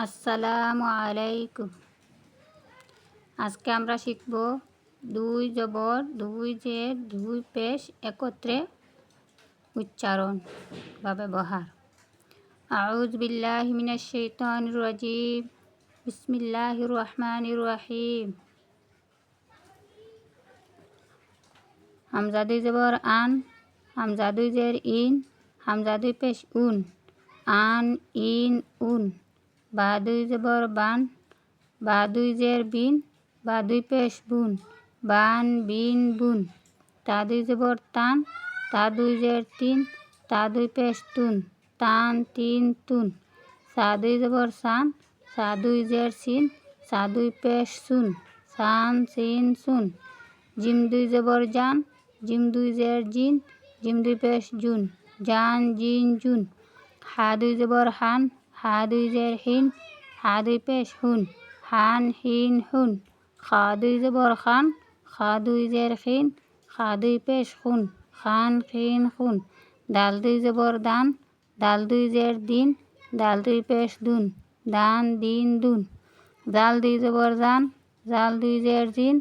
আসসালামু আলাইকুম। আজকে আমরা শিখব দুই জবর, দুই জের, দুই পেশ একত্রে উচ্চারণ বা ব্যবহার। আউযু বিল্লাহি মিনাশ শাইতানির রাজিম। বিসমিল্লাহির রহমানির রহিম। হামজা দুই জবর আন, হামজা দুই জের ইন, হামজা দুই পেশ উন, আন ইন উন। বা দুই জবর বান, বা দুই জের বিন, বা দুই পেশ বুন, বান বিন বুন। তা দুই জবর তান, তা দুই জের তিন, তা দুই পেশ তুন, তান তিন তুন। সা দুই জবর সান, সা দুই জের সিন, সা দুই পেশ সুন, সান সিন সুন। জিম দুই জবর জান, জিম দুই জের জিন, জিম দুই পেশ জুন, জান জিন জুন। হা দুই জবর হান, হা দুই জের হিন, হা দুই পেশ হুন, হান হিন হুন। খা দুই জবর খান, খা দুই জের খিন, খা দুই পেশ খুন, খান খিন খুন। দাল দুই জবর দান, দাল দুই জের দিন, দাল দুই পেশ দুন, দান দিন দুন। জাল দুই জবর জান, জাল দুই জের জিন,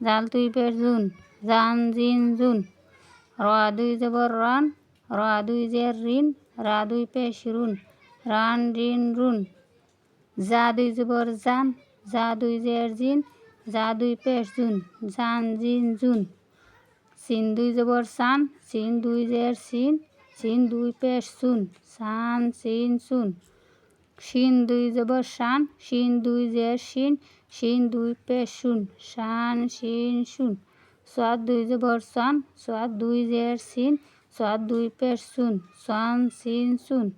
জাল দুই পেশ জুন, জান জিন জুন। রা দুই জবর রান, রা দুই জের রিন, রা দুই পেশ রুন, রান রিন রুন। জা দুই জবর জান, জা দুই জের জিন, জা দুই পেশ জুন, জান জিন জুন। সিন দুই জবর সান, সিন দুই জের সিন, সিন দুই পেশ সুন, সান সিন সুন। শিন দুই জবর শান, শিন দুই জের শিন, শিন দুই পেশ শুন, শান শিন শুন। সাদ দুই জবর সান, সাদ দুই জের সিন, সাদ দুই পেশ সুন, সান সিন সুন।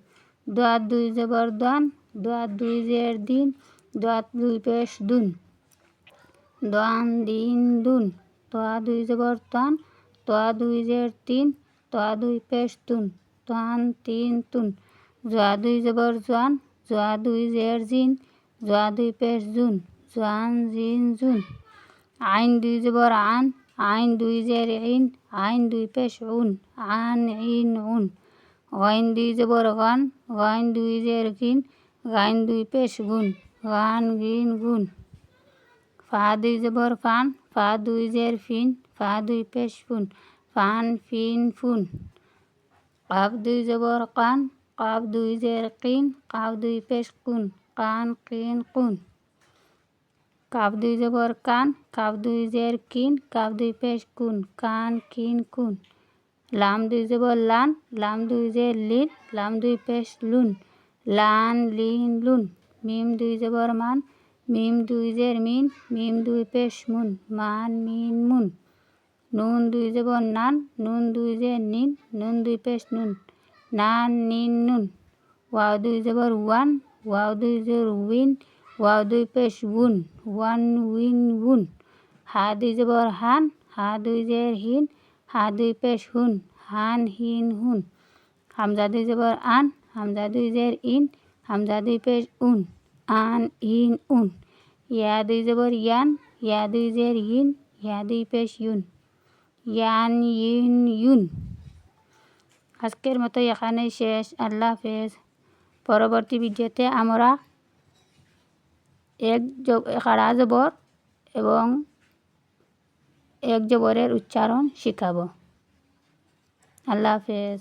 দাঁত দুই জবর দান, দাঁত দুই জের দিন, দাঁত দুই পেশ দুন, দান দিন দুন। তোয়া দুই জবর তান, তোয়া দুই জের তিন, তোয়া দুই পেশ তুন, তান তিন তুন। জোয়া দুই জবর জোয়ান, জোয়া দুই জের জিন, জোয়া দুই পেশ জুন, জোয়ান জিন জুন। আইন দুই জবর আন, আইন দুই জের ইন, আইন দুই পেশ উন, আন ইন উন। গাইন দুই জবর গান, গাইন দুই জের গিন, গাইন দুই পেশ গুন, গান গিন গুন। ফা দুই জবর ফান, ফা দুই জের ফিন, ফা দুই পেশ ফুন, ফান ফিন ফুন। কাফ দুই জবর কান, কাফ দুই জের কিন, কাফ দুই পেশ কুন, কান কিন কুন। কাফ দুই জবর কান, কাফ দুই জের কিন, কাফ দুই পেশ কুন, কান কিন কুন। লাম দুই জবর লান, লাম দুই জের লিন, লাম দুই পেশ লুন, লান লিন লুন। মিম দুই জবর মান, মিম দুই জের মিন, মিম দুই পেশ মুন, মান মিন মুন। নুন দুই জবর নান, নুন দুই জের নিন, নুন দুই পেশ নুন, নান নিন নুন। ওয়াও দুই জবর ওয়ান, ওয়াও দুই জের উইন, ওয়াও দুই পেশ উন, ওয়ান উইন উন। হা দুই জবর হান, হা দুই জের হিন, হা দুই পেশ হুন, হান হিন হুন। হামজা দুই জবর আন, হামজা দুই জের ইন, হামজা দুই পেশ উন, আন ইন উন। ইয়া দুই জবর ইয়ান, ইয়া দুই জের ইন, ইয়া দুই পেশ ইউন, ইয়ান ইন ইউন। আজকের মতো এখানেই শেষ। আল্লাহ হাফেজ। পরবর্তী ভিডিওতে আমরা খাড়া জবর এবং এক জবরের উচ্চারণ শিখাবো। আল্লাহ হাফেজ।